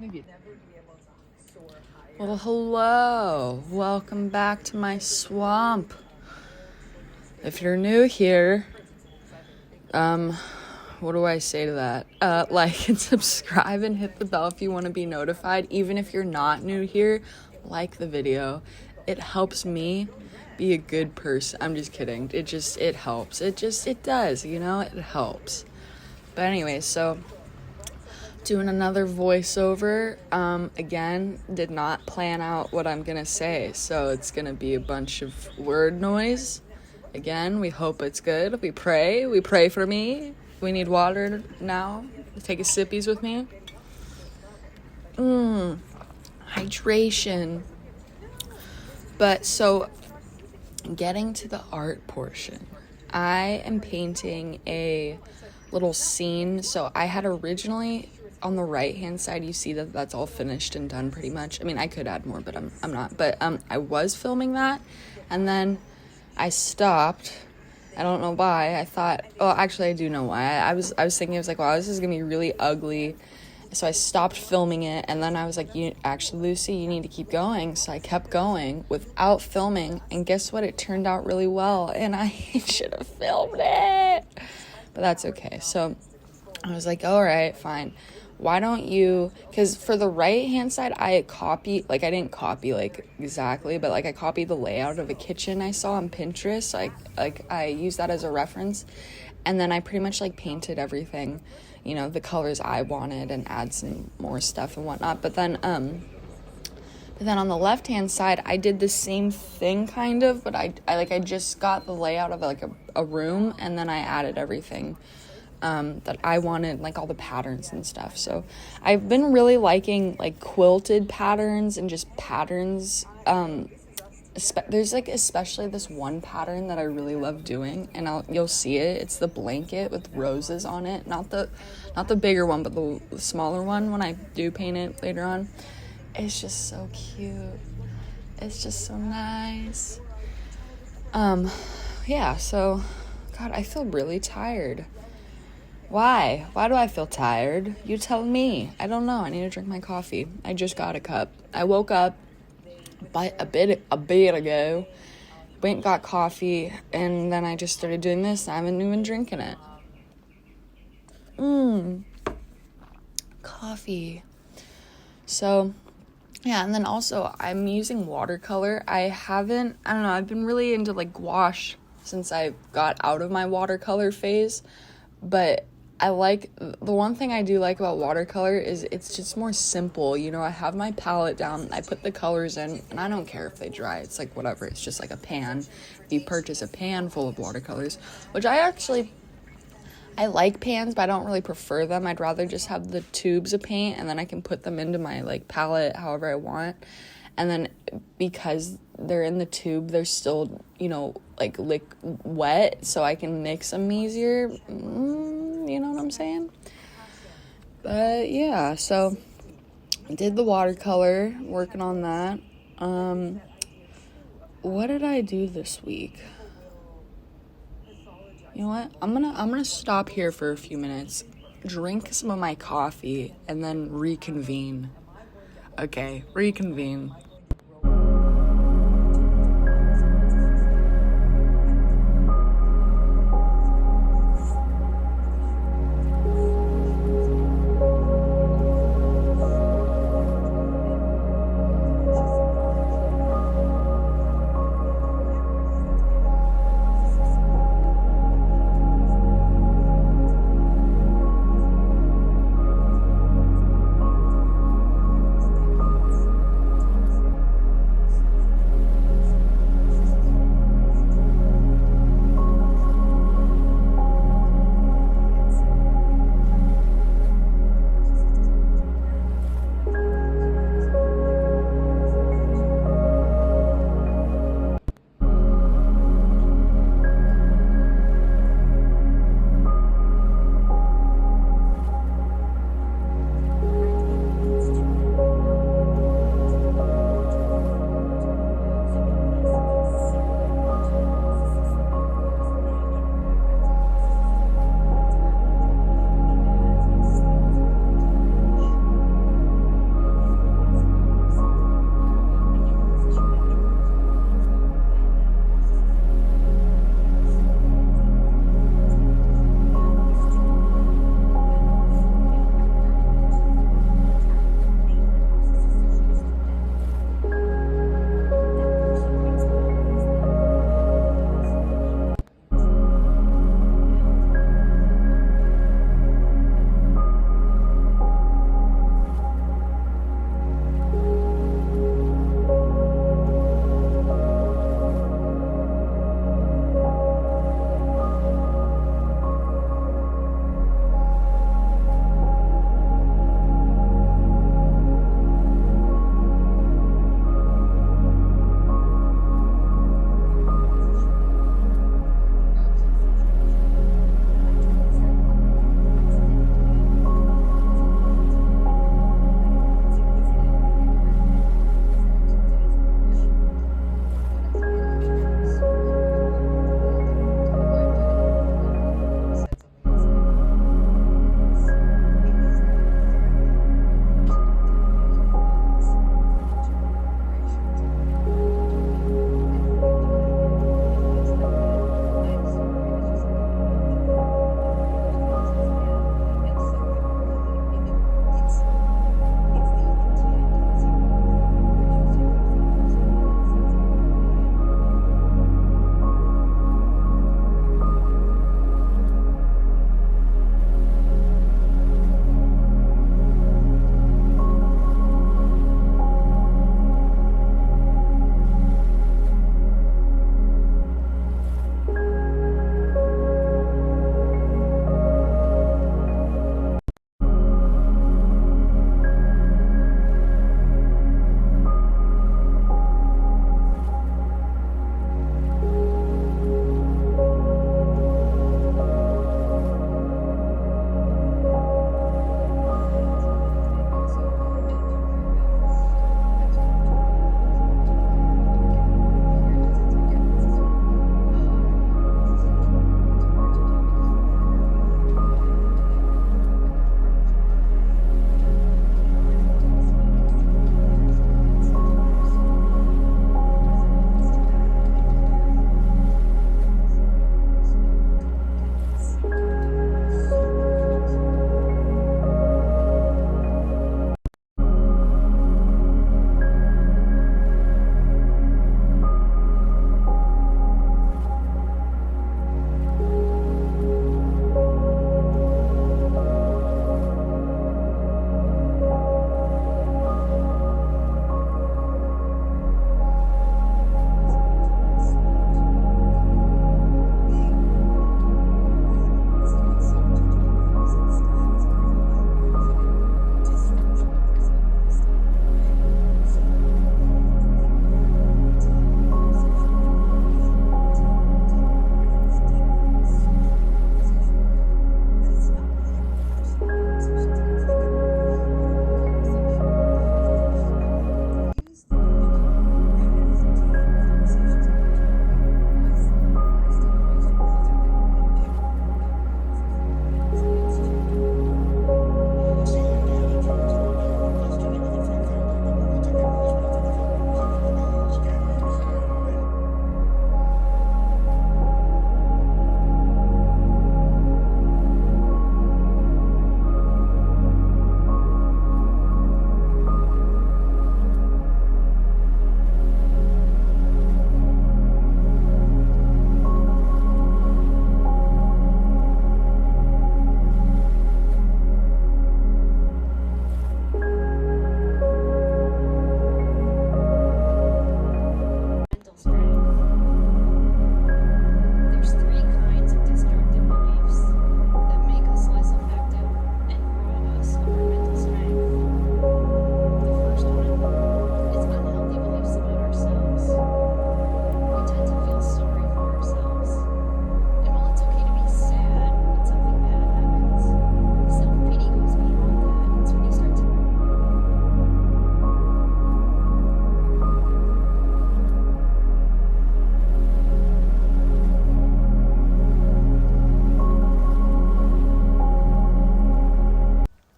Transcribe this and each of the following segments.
Maybe. Well, hello. Welcome back to my swamp. If you're new here, what do I say to that? Like and subscribe and hit the bell if you want to be notified. Even if you're not new here, like the video. It helps me be a good person. I'm just kidding. It helps. It does, you know? It helps. But anyway, so doing another voiceover. Again, did not plan out what I'm gonna say, so it's gonna be a bunch of word noise. Again, we hope it's good. We pray for me. We need water now. Take a sippies with me. Hydration. But so, getting to the art portion, I am painting a little scene. So I had originally, on the right hand side, you see that that's all finished and done pretty much. I mean, I could add more, but I'm not. But I was filming that, and then I stopped. I don't know why. I thought, well, actually I do know why. I was thinking, I was like, wow, this is gonna be really ugly. So I stopped filming it, and then I was like, actually, Lucy, you need to keep going. So I kept going without filming, and guess what? It turned out really well, and I should have filmed it. But that's okay. So I was like, all right, fine. Why don't you, because for the right-hand side, I didn't copy, exactly, but, I copied the layout of a kitchen I saw on Pinterest. So I used that as a reference, and then I pretty much, painted everything, the colors I wanted and add some more stuff and whatnot. But then on the left-hand side, I did the same thing, kind of, but I just got the layout of, a room, and then I added everything that I wanted, all the patterns and stuff. So I've been really liking, quilted patterns and just patterns. There's, especially this one pattern that I really love doing, and you'll see it. It's the blanket with roses on it. Not the bigger one, but the smaller one when I do paint it later on. It's just so cute. It's just so nice. Yeah, so, God, I feel really tired. Why? Why do I feel tired? You tell me. I don't know. I need to drink my coffee. I just got a cup. I woke up a bit ago, went and got coffee, and then I just started doing this. I haven't even drinking it. Coffee. So, yeah, and then also I'm using watercolor. I've been really into gouache since I got out of my watercolor phase, but the one thing I do like about watercolor is it's just more simple. I have my palette down, I put the colors in, and I don't care if they dry. It's whatever. It's just a pan. If you purchase a pan full of watercolors, which I like pans, but I don't really prefer them. I'd rather just have the tubes of paint, and then I can put them into my palette however I want. And then because they're in the tube, they're still, wet, so I can mix them easier. You know what I'm saying? But yeah, so I did the watercolor, working on that. What did I do this week? You know what? I'm gonna stop here for a few minutes, drink some of my coffee, and then reconvene. Okay, reconvene.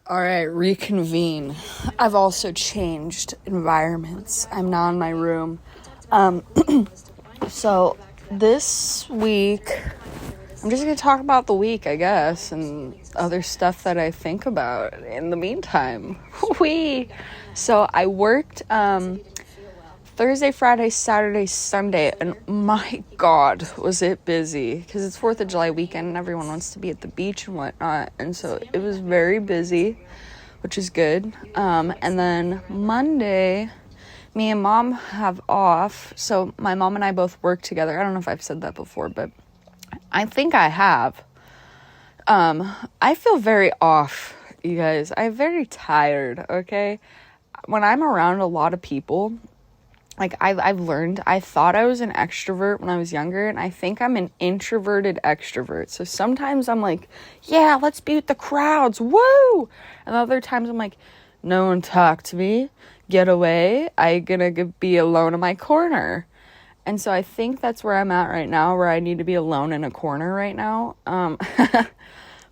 All right, reconvene. I've also changed environments. I'm now in my room. So this week, I'm just going to talk about the week, I guess, and other stuff that I think about in the meantime. So I worked Thursday, Friday, Saturday, Sunday, and my God, was it busy, because it's 4th of July weekend and everyone wants to be at the beach and whatnot, and so it was very busy, which is good. And then Monday, me and Mom have off, so my mom and I both work together. I don't know if I've said that before, but I think I have. I feel very off, you guys. I'm very tired, okay? When I'm around a lot of people, like, I've learned, I thought I was an extrovert when I was younger, and I think I'm an introverted extrovert. So sometimes I'm like, yeah, let's be with the crowds, woo! And other times I'm like, no one talk to me, get away, I gonna be alone in my corner. And so I think that's where I'm at right now, where I need to be alone in a corner right now.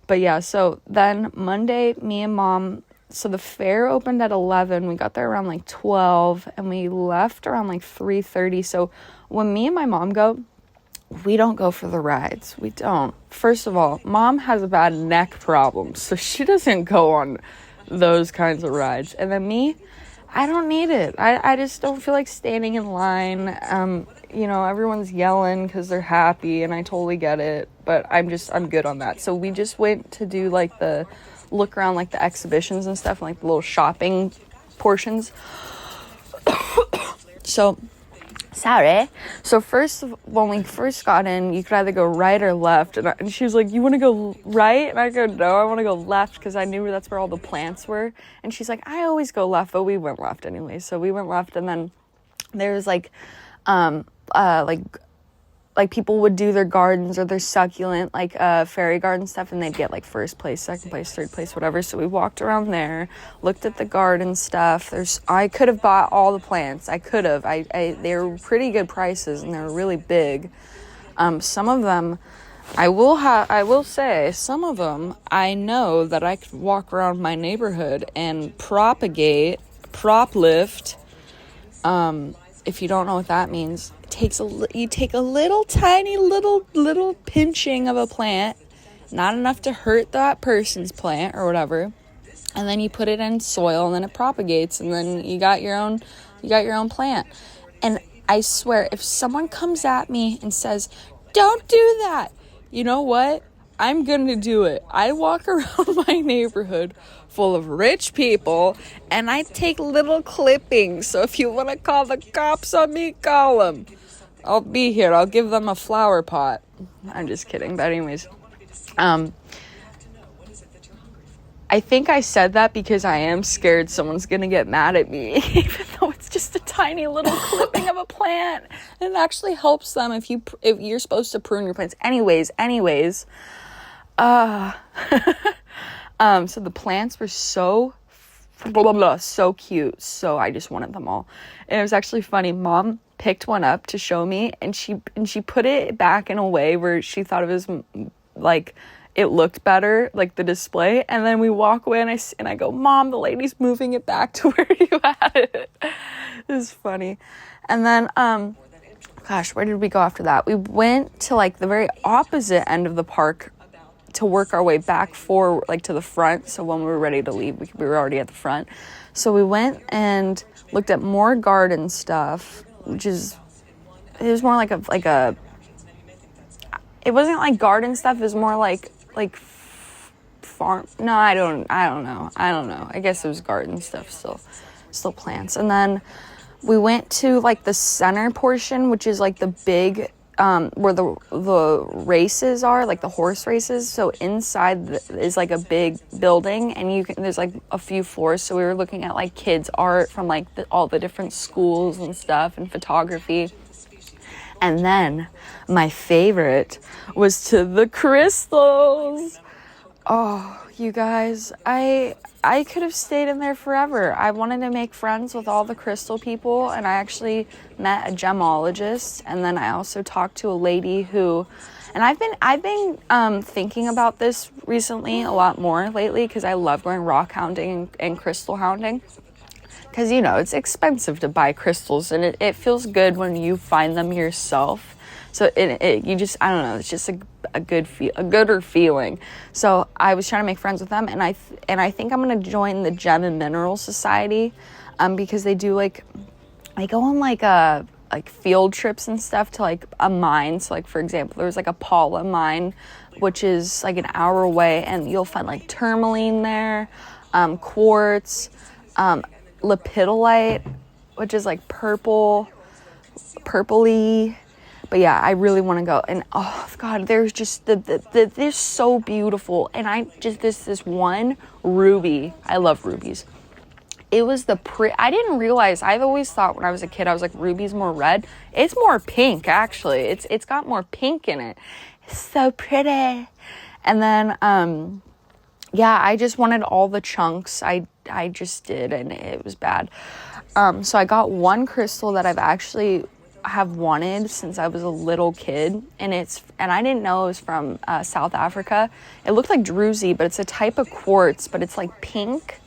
But yeah, so then Monday, me and Mom, so the fair opened at 11, we got there around like 12, and we left around like 3:30. So when me and my mom go, we don't go for the rides. We don't. First of all, Mom has a bad neck problem, so she doesn't go on those kinds of rides. And then me, I don't need it. I just don't feel like standing in line. Everyone's yelling because they're happy, and I totally get it, but I'm good on that. So we just went to do like the look around, like the exhibitions and stuff, and like the little shopping portions. So first, when we first got in, you could either go right or left, and she was like, you want to go right? And I go, no, I want to go left, because I knew that's where all the plants were. And she's like, I always go left, but we went left anyway. So we went left, and then there was like people would do their gardens or their succulent, like, fairy garden stuff, and they'd get, like, first place, second place, third place, whatever. So we walked around there, looked at the garden stuff. I could have bought all the plants. I could have. They were pretty good prices, and they were really big. Some of them, I will say, some of them, I know that I could walk around my neighborhood and prop lift. If you don't know what that means, you take a little tiny little pinching of a plant, not enough to hurt that person's plant or whatever, and then you put it in soil, and then it propagates, and then you got your own plant. And I swear, if someone comes at me and says, don't do that, you know what? I'm gonna do it. I walk around my neighborhood full of rich people, and I take little clippings. So if you want to call the cops on me, call them. I'll be here. I'll give them a flower pot. I'm just kidding. But anyways, I think I said that because I am scared someone's gonna get mad at me, even though it's just a tiny little clipping of a plant. It actually helps them if you're supposed to prune your plants. Anyways. So the plants were so cute. So I just wanted them all. And it was actually funny. Mom picked one up to show me, and she put it back in a way where she thought it was like it looked better, like the display. And then we walk away, and I go, Mom, the lady's moving it back to where you had it. It was funny. And then where did we go after that? We went to like the very opposite end of the park to work our way back to the front. So when we were ready to leave, we were already at the front. So we went and looked at more garden stuff, it was more like a it wasn't like garden stuff, it was more like farm. No, I don't know. I guess it was garden stuff, still plants. And then we went to like the center portion, which is like the big where the races are, like the horse races. So inside is like a big building, and there's like a few floors. So we were looking at like kids art from like all the different schools and stuff, and photography. And then my favorite was to the crystals. Oh, you guys, I could have stayed in there forever. I wanted to make friends with all the crystal people, and I actually met a gemologist, and then I also talked to a lady who And I've been thinking about this recently a lot more lately, because I love going rock hounding and crystal hounding. Because, you know, it's expensive to buy crystals, and it feels good when you find them yourself. So you just, I don't know, it's just a gooder feeling. So I was trying to make friends with them, and I think I'm going to join the Gem and Mineral Society, because they do they go on like field trips and stuff to like a mine. So like, for example, there was like a Paula mine, which is like an hour away, and you'll find like tourmaline there, quartz, lepidolite, which is like purpley. But yeah, I really want to go. And oh God, there's just they're so beautiful. And I just this one ruby. I love rubies. It was I didn't realize. I've always thought when I was a kid, I was like, ruby's more red. It's more pink, actually. It's got more pink in it. It's so pretty. And then yeah, I just wanted all the chunks. I just did, and it was bad. So I got one crystal that I've actually have wanted since I was a little kid, and I didn't know it was from South Africa. It looked like druzy, but it's a type of quartz, but it's like pink.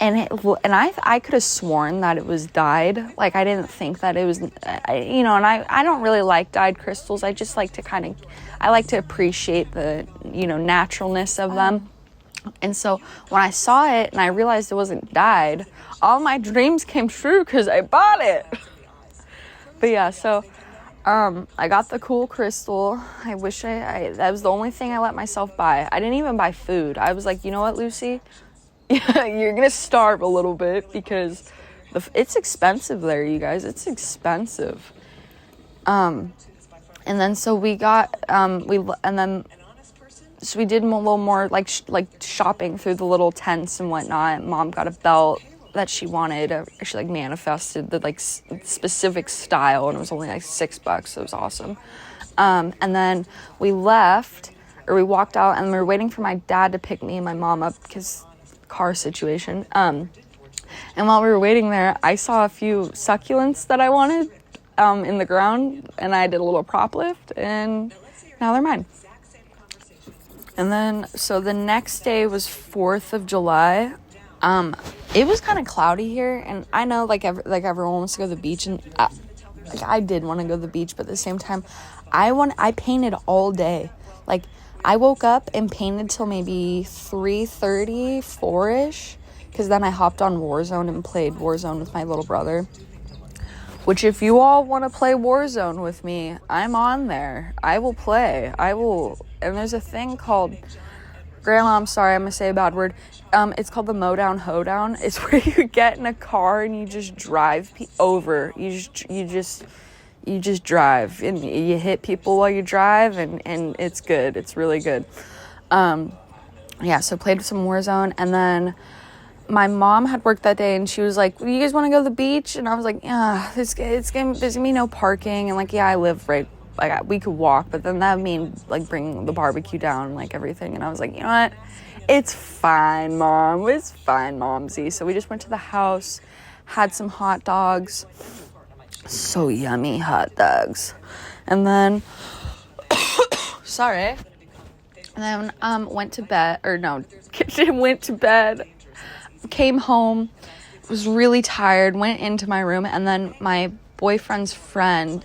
And I could have sworn that it was dyed. Like, I didn't think that it was, and I don't really like dyed crystals. I just like to I like to appreciate the, naturalness of them. And so when I saw it and I realized it wasn't dyed, all my dreams came true because I bought it. But yeah, so I got the cool crystal. I wish that was the only thing I let myself buy. I didn't even buy food. I was like, you know what, Lucy? You're going to starve a little bit because it's expensive there, you guys. It's expensive. And then so we got, so we did a little more like shopping through the little tents and whatnot. Mom got a belt that she wanted. She like manifested the like specific style, and it was only like $6, so it was awesome. And then we walked out, and we were waiting for my dad to pick me and my mom up because car situation. And while we were waiting there, I saw a few succulents that I wanted in the ground, and I did a little prop lift, and now they're mine. And then so the next day was 4th of July. It was kind of cloudy here, and I know like everyone wants to go to the beach, and I did want to go to the beach, but at the same time I painted all day. Like, I woke up and painted till maybe 3:30, 4-ish, because then I hopped on Warzone and played Warzone with my little brother. Which, if you all want to play Warzone with me, I'm on there. I will play. And there's a thing called, Grandma, I'm sorry, I'm going to say a bad word. It's called the Modown Hoedown. It's where you get in a car and you just drive over. You just drive, and you hit people while you drive, and it's good. It's really good. Yeah, so played some Warzone, and then my mom had work that day, and she was like, you guys want to go to the beach? And I was like, yeah, there's gonna be no parking, and like, yeah, I live right, like, we could walk, but then that would mean like bringing the barbecue down and like everything. And I was like, you know what, it's fine, Mom, it's fine, Momsy. So we just went to the house, had some hot dogs, so yummy hot dogs, and then sorry, and then went to bed, came home, was really tired, went into my room, and then my boyfriend's friend,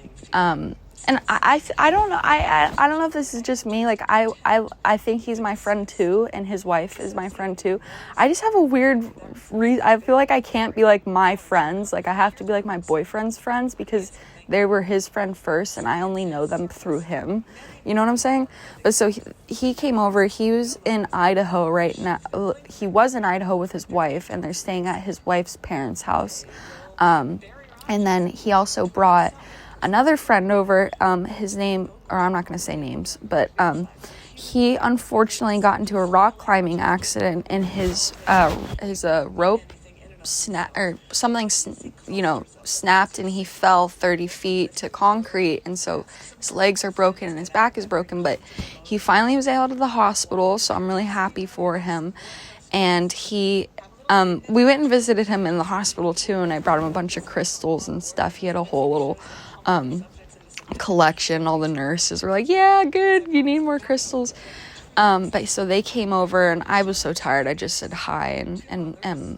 and I don't know, I don't know if this is just me, like, I think he's my friend too, and his wife is my friend too. I just have a weird I feel like I can't be like my friends, like I have to be like my boyfriend's friends, because they were his friend first, and I only know them through him. You know what I'm saying? But so he came over. He was in Idaho right now. He was in Idaho with his wife, and they're staying at his wife's parents' house. And then he also brought another friend over. His name, or I'm not going to say names, but he unfortunately got into a rock climbing accident, and his rope snapped, and he fell 30 feet to concrete, and so his legs are broken and his back is broken, but he finally was able to the hospital, so I'm really happy for him. And we went and visited him in the hospital too, and I brought him a bunch of crystals and stuff. He had a whole little collection. All the nurses were like, yeah, good, you need more crystals. But so they came over, and I was so tired, I just said hi and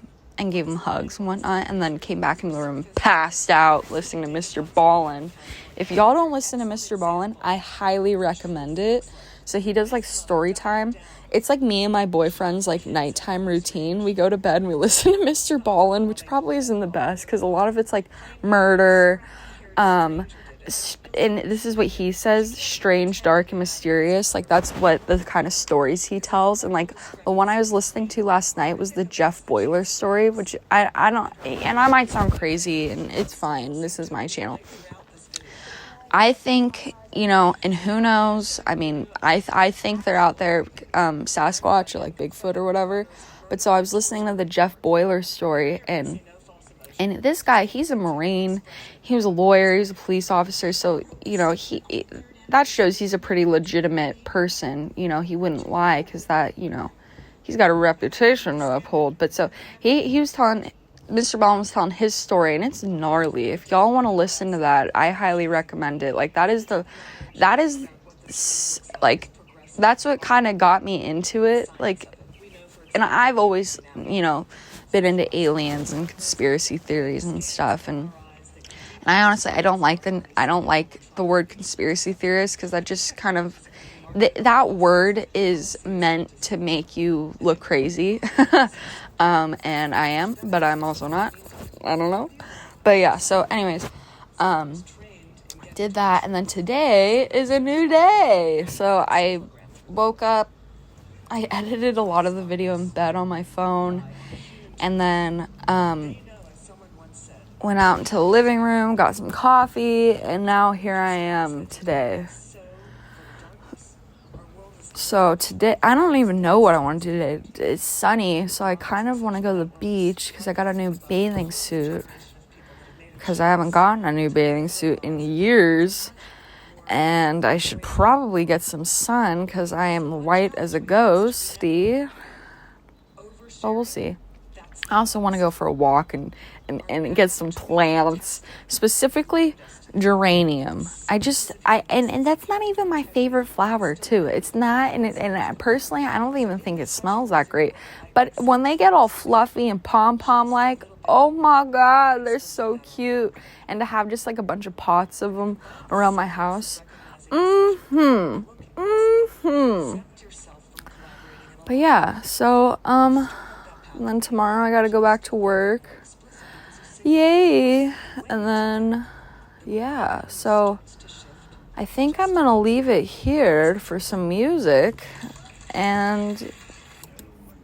gave them hugs and whatnot, and then came back into the room, passed out, listening to Mr. Ballin. If y'all don't listen to Mr. Ballin, I highly recommend it. So he does, like, story time. It's like me and my boyfriend's, like, nighttime routine. We go to bed and we listen to Mr. Ballin, which probably isn't the best, because a lot of it's, like, murder, and this is what he says, strange, dark, and mysterious. Like, that's what the kind of stories he tells. And, like, the one I was listening to last night was the Jeff Boiler story, which I don't, and I might sound crazy, and it's fine. This is my channel. I think, you know, and who knows, I mean, I think they're out there, Sasquatch or, like, Bigfoot or whatever. But so I was listening to the Jeff Boiler story, and this guy, he's a Marine, he was a lawyer, he was a police officer, so, you know, that shows he's a pretty legitimate person. You know, he wouldn't lie, because that, you know, he's got a reputation to uphold. But so, he was telling, Mr. Ballin was telling his story, and it's gnarly. If y'all want to listen to that, I highly recommend it. Like, like, that's what kind of got me into it, like, and I've always, you know, been into aliens and conspiracy theories and stuff, and I honestly, I don't like the word conspiracy theorist, because that just kind of, that word is meant to make you look crazy, and I am, but I'm also not, I don't know, but yeah, so anyways, did that, and then today is a new day, so I woke up, I edited a lot of the video in bed on my phone, and then, went out into the living room, got some coffee, and now here I am today. So today, I don't even know what I want to do today. It's sunny, so I kind of want to go to the beach, because I got a new bathing suit, because I haven't gotten a new bathing suit in years, and I should probably get some sun, because I am white as a ghosty, but we'll see. I also want to go for a walk and get some plants, specifically geranium. And that's not even my favorite flower, too. It's not, and personally, I don't even think it smells that great. But when they get all fluffy and pom-pom-like, oh my God, they're so cute. And to have just, like, a bunch of pots of them around my house. But yeah, so, and then tomorrow I gotta go back to work. Yay! And then, yeah, so I think I'm gonna leave it here for some music. And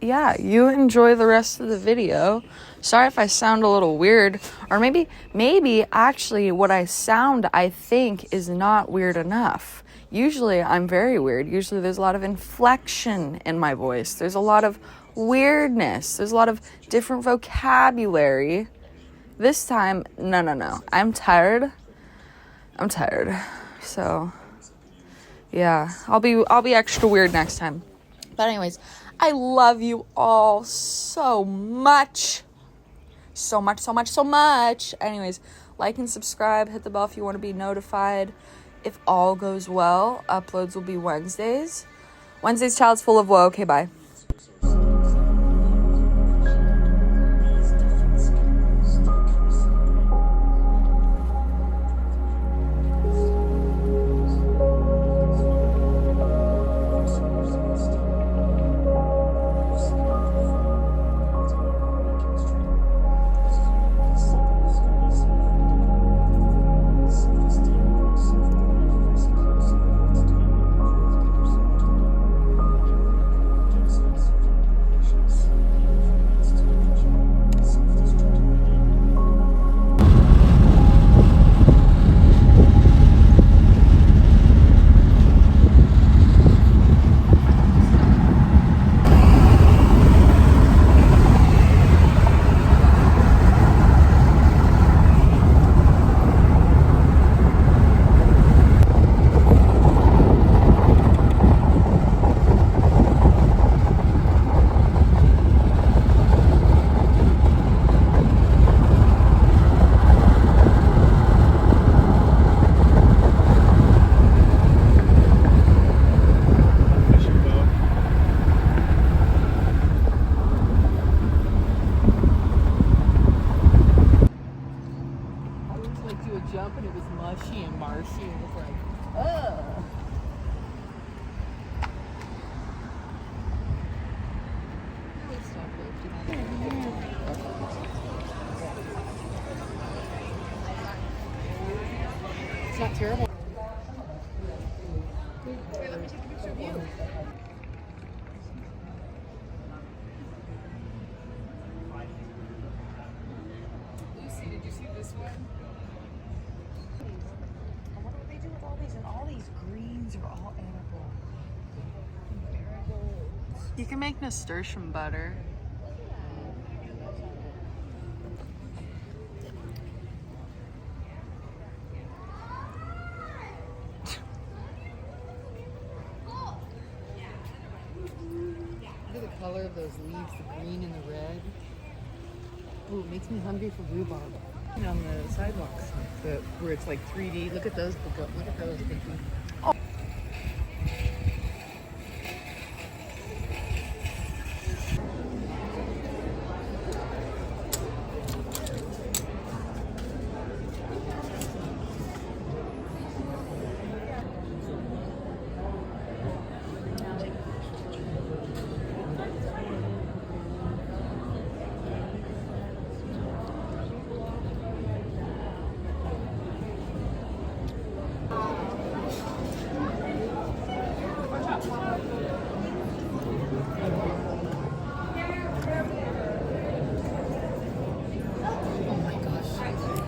yeah, you enjoy the rest of the video. Sorry if I sound a little weird. Or maybe actually what I sound, I think, is not weird enough. Usually I'm very weird. Usually there's a lot of inflection in my voice. There's a lot of weirdness. There's a lot of different vocabulary. This time, no. I'm tired. So, yeah, I'll be extra weird next time. But anyways, I love you all so much. So much. Anyways, like and subscribe. Hit the bell if you want to be notified. If all goes well, uploads will be Wednesdays. Wednesday's Child's Full of Woe. Okay, bye. are. She was like, ugh. It's not terrible. Hey, let me take a picture of you. Lucy, did you see this one? I wonder what they do with all these, and all these greens are all edible. Marigolds. You can make nasturtium butter. Look at the color of those leaves, the green and the red. Ooh, it makes me hungry for rhubarb. On the sidewalks, where it's like 3D. Look at those. Look at those.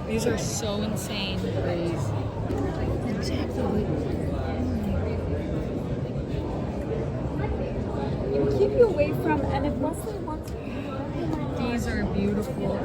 These are so insane. Crazy. It'll keep you away from, and if Wesley wants to, These are beautiful.